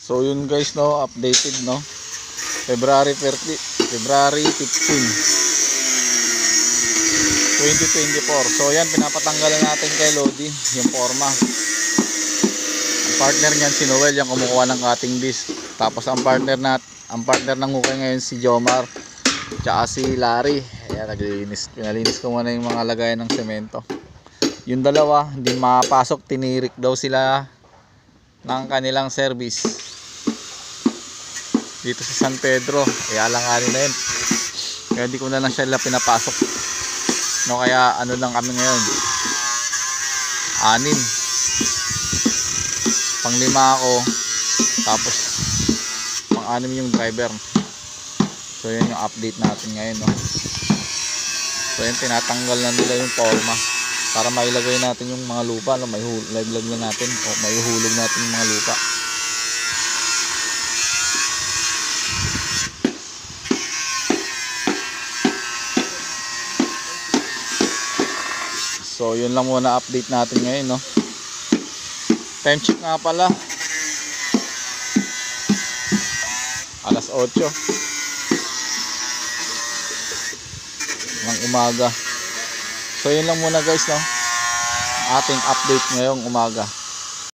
So yun guys, no, updated, no, February 15, 2024. So yan, pinapatanggalan natin kay Lodi yung forma. Ang partner niyan si Noel, yung kumukuha ng cutting disc. Tapos ang partner ng hukay ngayon si Jomar, tsaka si Larry. Ayan, pinalinis ko muna yung mga lagayan ng semento. Yung dalawa hindi mapasok, tinirik daw sila ng kanilang service dito sa San Pedro. Kaya alanganin na yun, kaya hindi ko na lang sila pinapasok, no. Kaya ano lang kami ngayon, 6, pang-5 ako, tapos pang-6 yung driver. So yun yung update natin ngayon, no. So yun, tinatanggal na nila yung forma para mailagay natin yung mga lupa, no. May laglag na natin o may hulog natin yung mga lupa. So yun lang muna update natin ngayon, no. Time check nga pala, 8:00 ng umaga. So yun lang muna guys, no, ating update ngayong umaga.